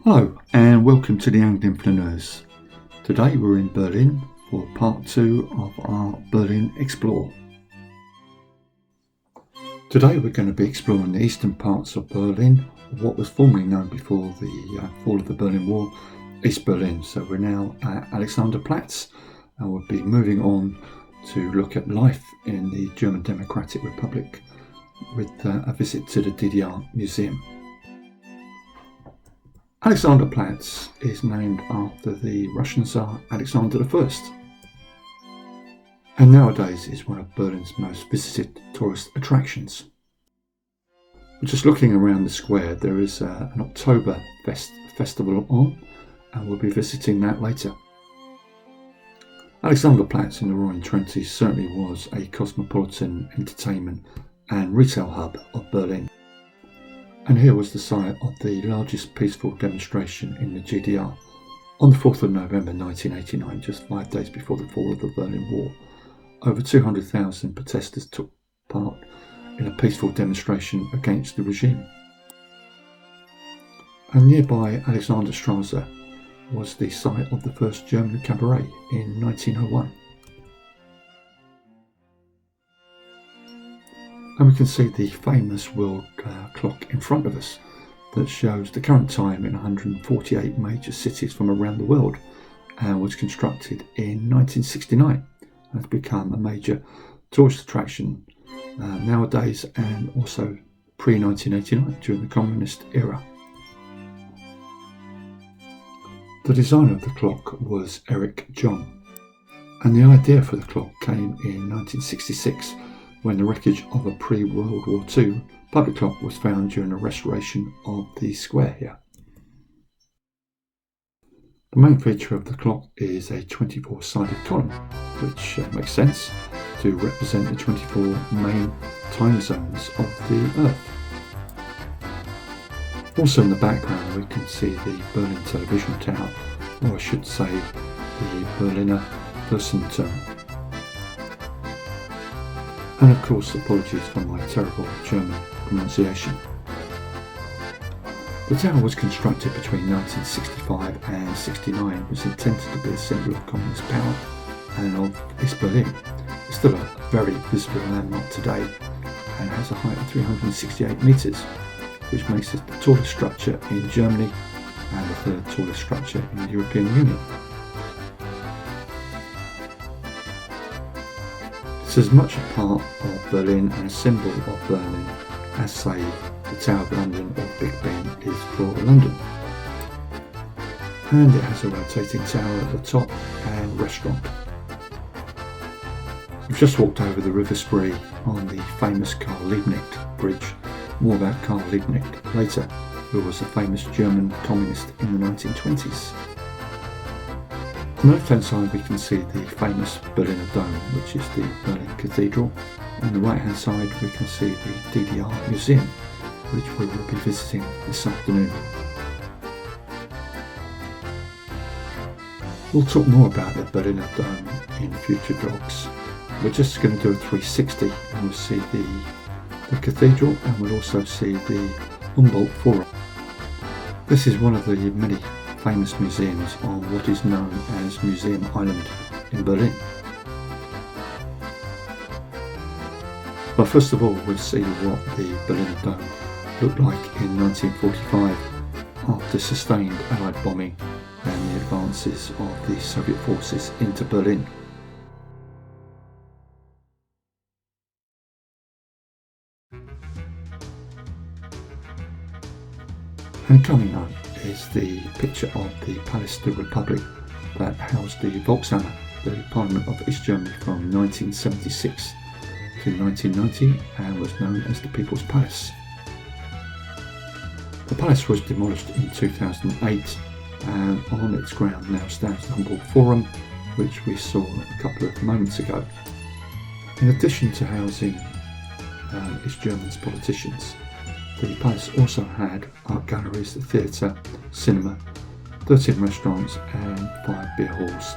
Hello and welcome to the Angling Flaneurs. Today we're in Berlin for part 2 of our Berlin Explore. Today we're going to be exploring the eastern parts of Berlin, what was formerly known before the fall of the Berlin Wall, East Berlin. So we're now at Alexanderplatz and we'll be moving on to look at life in the German Democratic Republic with a visit to the DDR Museum. Alexanderplatz is named after the Russian Tsar Alexander I, and nowadays is one of Berlin's most visited tourist attractions. Just looking around the square, there is an Oktoberfest festival on, and we'll be visiting that later. Alexanderplatz in the Roaring Twenties certainly was a cosmopolitan entertainment and retail hub of Berlin. And here was the site of the largest peaceful demonstration in the GDR. On the 4th of November 1989, just 5 days before the fall of the Berlin Wall, over 200,000 protesters took part in a peaceful demonstration against the regime. And nearby Alexanderstrasse was the site of the first German cabaret in 1901. And we can see the famous world clock in front of us that shows the current time in 148 major cities from around the world, and was constructed in 1969 and has become a major tourist attraction nowadays and also pre-1989 during the communist era. The designer of the clock was Eric John, and the idea for the clock came in 1966 when the wreckage of a pre-World War II public clock was found during a restoration of the square here. The main feature of the clock is a 24-sided column, which makes sense to represent the 24 main time zones of the Earth. Also in the background we can see the Berlin Television Tower, or I should say the Berliner Fernsehturm. And of course, apologies for my terrible German pronunciation. The tower was constructed between 1965 and 69 and was intended to be a symbol of communist power and of East Berlin. It's still a very visible landmark today and has a height of 368 metres, which makes it the tallest structure in Germany and the third tallest structure in the European Union. It's as much a part of Berlin and a symbol of Berlin as, say, the Tower of London or Big Ben is for London. And it has a rotating tower at the top and restaurant. We've just walked over the River Spree on the famous Karl Liebknecht Bridge. More about Karl Liebknecht later, who was a famous German communist in the 1920s. On the left hand side we can see the famous Berliner Dome, which is the Berlin Cathedral. On the right hand side we can see the DDR Museum, which we will be visiting this afternoon. We'll talk more about the Berliner Dome in future vlogs. We're just going to do a 360 and we'll see the cathedral, and we'll also see the Humboldt Forum. This is one of the many famous museums on what is known as Museum Island in Berlin. But first of all we'll see what the Berliner Dome looked like in 1945 after sustained Allied bombing and the advances of the Soviet forces into Berlin. And coming up is the picture of the Palace de Republic that housed the Volkshammer, the Parliament of East Germany from 1976 to 1990 and was known as the People's Palace. The palace was demolished in 2008 and on its ground now stands the Humboldt Forum, which we saw a couple of moments ago. In addition to housing East Germany's politicians, the palace also had art galleries, a theatre, cinema, 13 restaurants and 5 beer halls.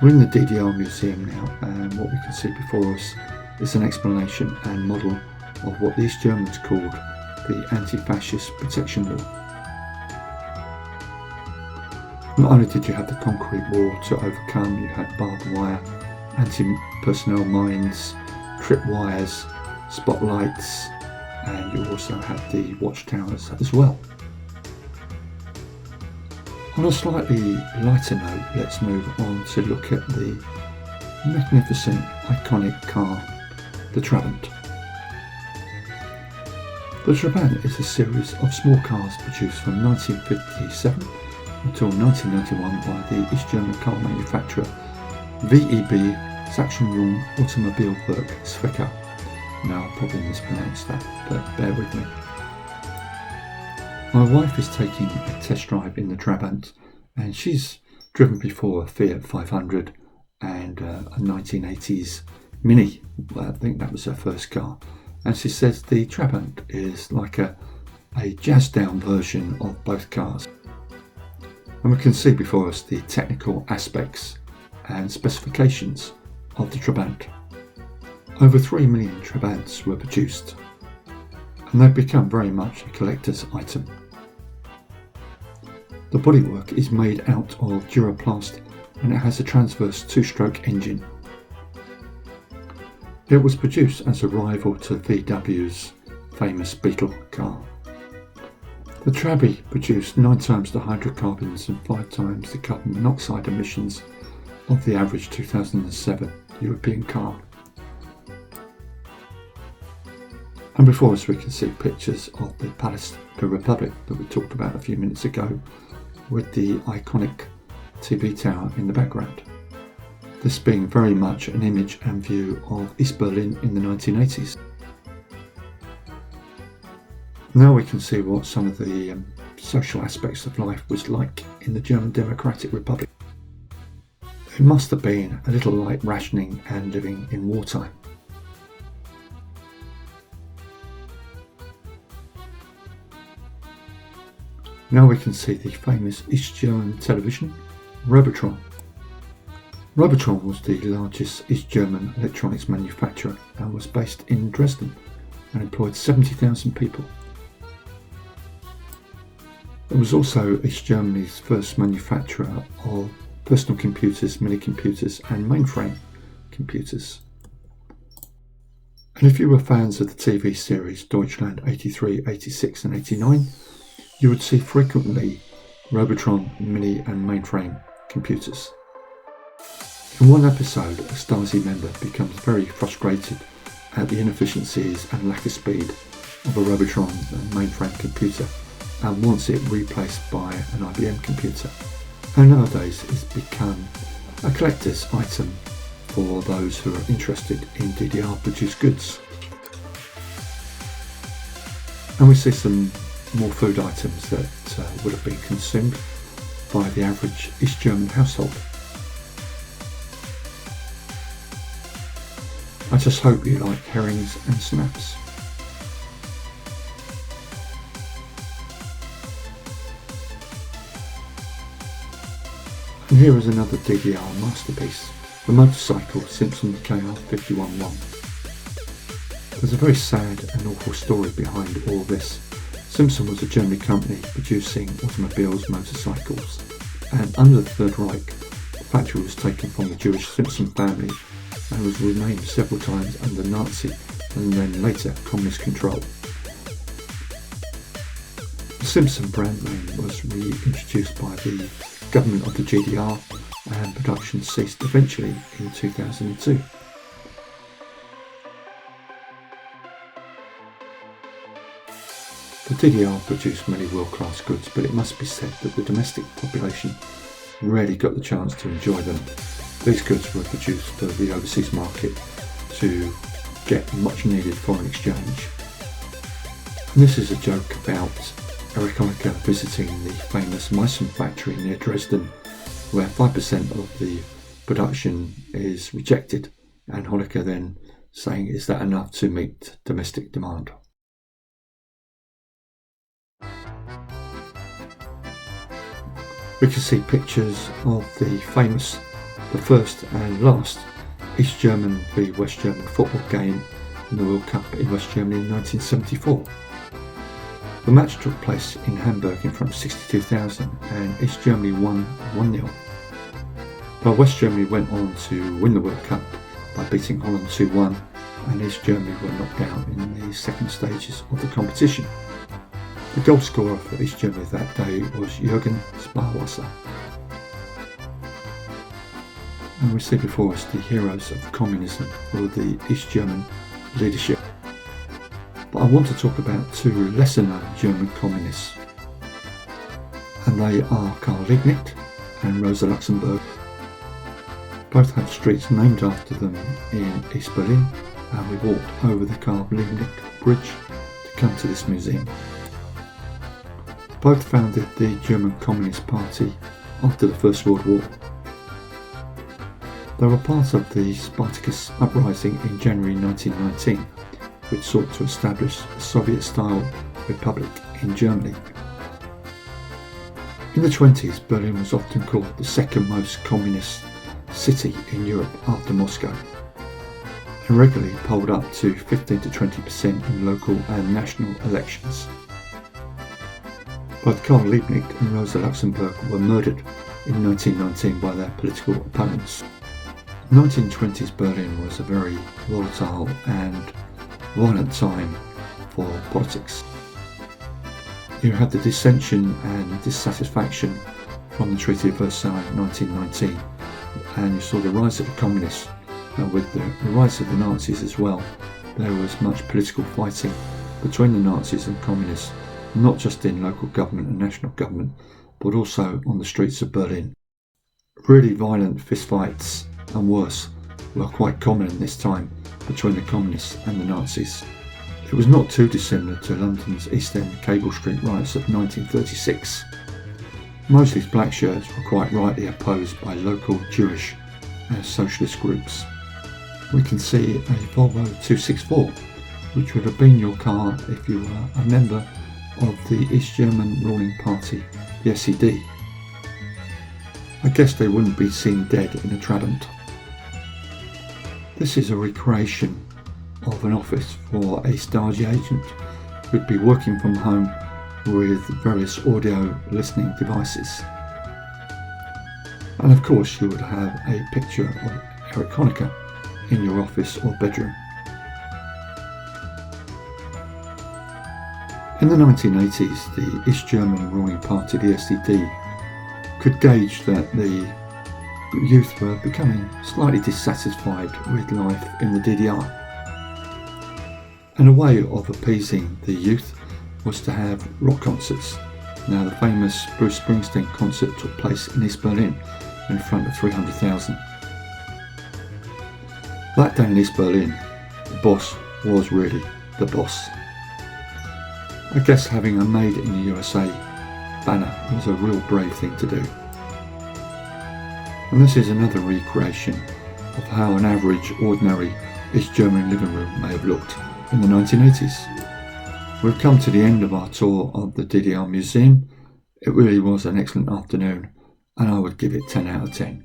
We're in the DDR Museum now, and what we can see before us is an explanation and model of what the East Germans called the anti-fascist protection wall. Not only did you have the concrete wall to overcome, you had barbed wire, anti-personnel mines, tripwires, spotlights, and you also had the watchtowers as well. On a slightly lighter note, let's move on to look at the magnificent, iconic car, the Trabant. The Trabant is a series of small cars produced from 1957 until 1991 by the East German car manufacturer VEB Sachsenraum Automobilwerk Zwickau. Now I'll probably mispronounce that, but bear with me. My wife is taking a test drive in the Trabant, and she's driven before a Fiat 500 and a 1980s Mini. I think that was her first car. And she says the Trabant is like a jazzed down version of both cars. And we can see before us the technical aspects and specifications of the Trabant. Over 3 million Trabants were produced, and they've become very much a collector's item. The bodywork is made out of Duraplast, and it has a transverse 2-stroke engine. It was produced as a rival to VW's famous Beetle car. The Trabi produced 9 times the hydrocarbons and 5 times the carbon monoxide emissions of the average 2007 European car. And before us we can see pictures of the Palace of the Republic that we talked about a few minutes ago, with the iconic TV tower in the background. This being very much an image and view of East Berlin in the 1980s. Now we can see what some of the social aspects of life was like in the German Democratic Republic. It must have been a little like rationing and living in wartime. Now we can see the famous East German television, Robotron. Robotron was the largest East German electronics manufacturer and was based in Dresden and employed 70,000 people. It was also East Germany's first manufacturer of personal computers, mini-computers and mainframe computers. And if you were fans of the TV series Deutschland 83, 86 and 89, you would see frequently Robotron mini and mainframe computers. In one episode, a Stasi member becomes very frustrated at the inefficiencies and lack of speed of a Robotron mainframe computer and wants it replaced by an IBM computer. And nowadays it's become a collector's item for those who are interested in DDR produced goods. And we see some more food items that would have been consumed by the average East German household. I just hope you like herrings and snaps. And here is another DDR masterpiece, the motorcycle Simpson KR511. There's a very sad and awful story behind all this. Simpson was a German company producing automobiles, motorcycles, and under the Third Reich, the factory was taken from the Jewish Simpson family and was renamed several times under Nazi and then later communist control. The Simpson brand name was reintroduced by the government of the GDR and production ceased eventually in 2002. The DDR produced many world-class goods, but it must be said that the domestic population rarely got the chance to enjoy them. These goods were produced for the overseas market to get much needed foreign exchange. And this is a joke about Erich Honecker visiting the famous Meissen factory near Dresden, where 5% of the production is rejected, and Honecker then saying, "Is that enough to meet domestic demand?" We can see pictures of the famous, the first and last East German v West German football game in the World Cup in West Germany in 1974. The match took place in Hamburg in front of 62,000 and East Germany won 1-0. While West Germany went on to win the World Cup by beating Holland 2-1, and East Germany were knocked out in the second stages of the competition. The goal scorer for East Germany that day was Jürgen Sparwasser. And we see before us the heroes of communism or the East German leadership. But I want to talk about two lesser known German communists, and they are Karl Liebknecht and Rosa Luxemburg. Both have streets named after them in East Berlin, and we walked over the Karl Liebknecht Bridge to come to this museum. Both founded the German Communist Party after the First World War. They were part of the Spartacus uprising in January 1919, which sought to establish a Soviet-style republic in Germany. In the 20s, Berlin was often called the second most communist city in Europe after Moscow, and regularly polled up to 15 to 20% in local and national elections. Both Karl Liebknecht and Rosa Luxemburg were murdered in 1919 by their political opponents. 1920s Berlin was a very volatile and violent time for politics. You had the dissension and dissatisfaction from the Treaty of Versailles in 1919, and you saw the rise of the communists, and with the rise of the Nazis as well. There was much political fighting between the Nazis and communists, not just in local government and national government, but also on the streets of Berlin. Really violent fistfights and worse were quite common in this time between the communists and the Nazis. It was not too dissimilar to London's East End Cable Street riots of 1936. Most of these black shirts were quite rightly opposed by local Jewish and socialist groups. We can see a Volvo 264, which would have been your car if you were a member of the East German ruling party, the SED. I guess they wouldn't be seen dead in a Trabant. This is a recreation of an office for a Stasi agent who'd be working from home with various audio listening devices. And of course you would have a picture of Erich Honecker in your office or bedroom. In the 1980s, the East German ruling party, the SED, could gauge that the youth were becoming slightly dissatisfied with life in the DDR. And a way of appeasing the youth was to have rock concerts. Now, the famous Bruce Springsteen concert took place in East Berlin in front of 300,000. That day in East Berlin, the boss was really the boss. I guess having a Made in the USA banner was a real brave thing to do. And this is another recreation of how an average, ordinary East German living room may have looked in the 1980s. We've come to the end of our tour of the DDR Museum. It really was an excellent afternoon, and I would give it 10 out of 10.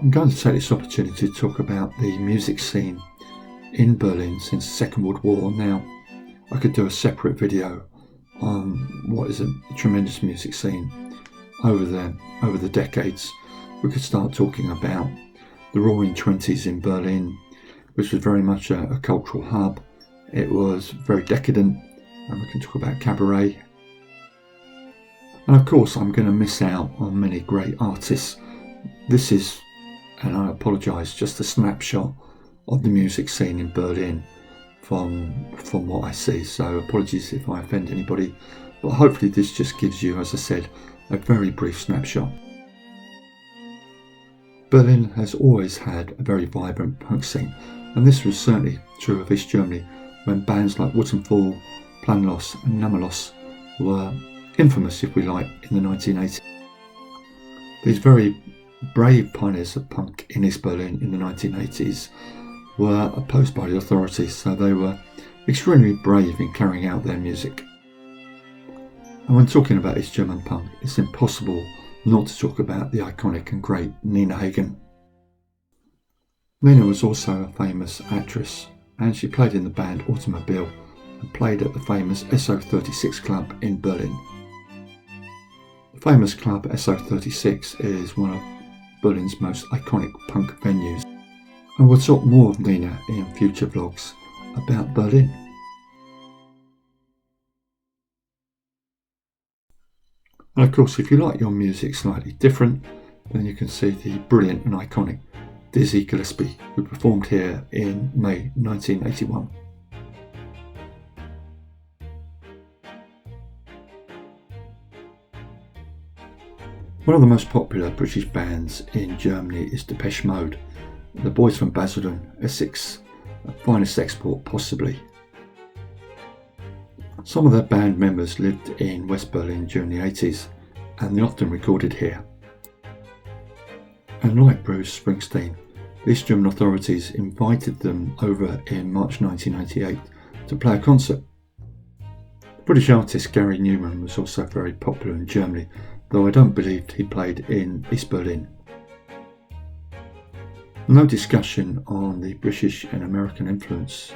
I'm going to take this opportunity to talk about the music scene in Berlin since the Second World War. Now, I could do a separate video on what is a tremendous music scene over the decades. We could start talking about the Roaring Twenties in Berlin, which was very much a cultural hub. It was very decadent, and we can talk about cabaret. And of course, I'm going to miss out on many great artists. This is, and I apologise, just a snapshot of the music scene in Berlin from what I see, so apologies if I offend anybody, but hopefully this just gives you, as I said, a very brief snapshot. Berlin has always had a very vibrant punk scene, and this was certainly true of East Germany when bands like Wuttenfall, Planlos and Namelos were infamous, if we like, in the 1980s. These very brave pioneers of punk in East Berlin in the 1980s were opposed by the authorities, so they were extremely brave in carrying out their music. And when talking about East German punk, it's impossible not to talk about the iconic and great Nina Hagen. Nina was also a famous actress, and she played in the band Automobile and played at the famous SO36 club in Berlin. The famous club SO36 is one of Berlin's most iconic punk venues, and we'll talk more of Nina in future vlogs about Berlin. And of course, if you like your music slightly different, then you can see the brilliant and iconic Dizzy Gillespie, who performed here in May 1981. One of the most popular British bands in Germany is Depeche Mode, the boys from Basildon, Essex, finest export possibly. Some of their band members lived in West Berlin during the 80s, and they often recorded here. And like Bruce Springsteen, the East German authorities invited them over in March 1998 to play a concert. British artist Gary Newman was also very popular in Germany, though I don't believe he played in East Berlin. No discussion on the British and American influence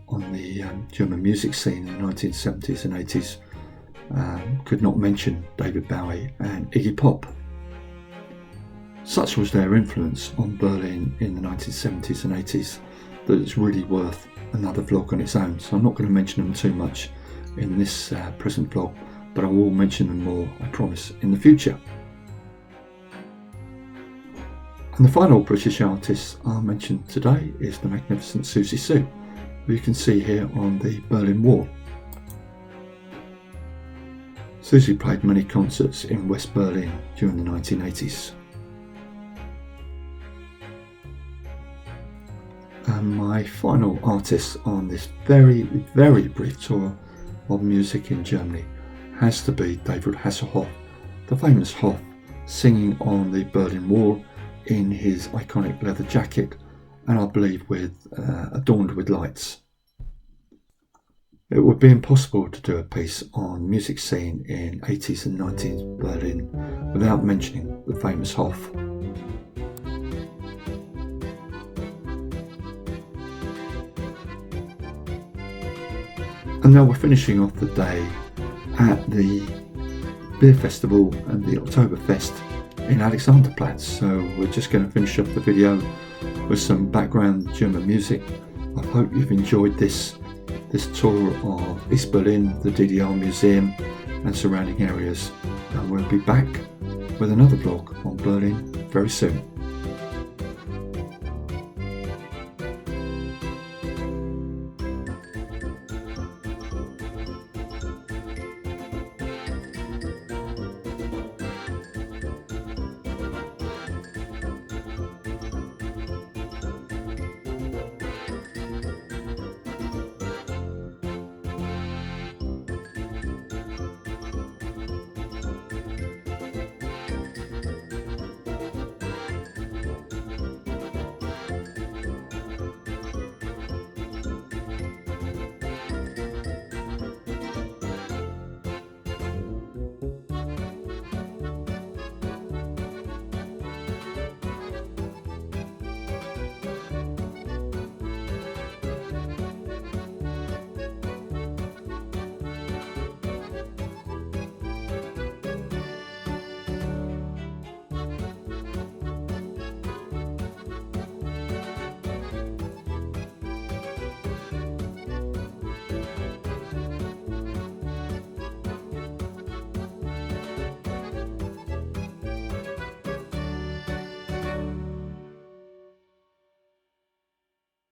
on the German music scene in the 1970s and 80s could not mention David Bowie and Iggy Pop. Such was their influence on Berlin in the 1970s and 80s that it's really worth another vlog on its own, so I'm not going to mention them too much in this present vlog, but I will mention them more, I promise, in the future. And the final British artist I'll mention today is the magnificent Susie Sue, who you can see here on the Berlin Wall. Susie played many concerts in West Berlin during the 1980s. And my final artist on this very, very brief tour of music in Germany has to be David Hasselhoff, the famous Hoff, singing on the Berlin Wall in his iconic leather jacket, and I believe adorned with lights. It would be impossible to do a piece on music scene in 80s and 90s Berlin without mentioning the famous Hoff. And now we're finishing off the day at the beer festival and the Oktoberfest in Alexanderplatz, so we're just going to finish off the video with some background German music. I hope you've enjoyed this tour of East Berlin, the DDR Museum and surrounding areas, and we'll be back with another vlog on Berlin very soon.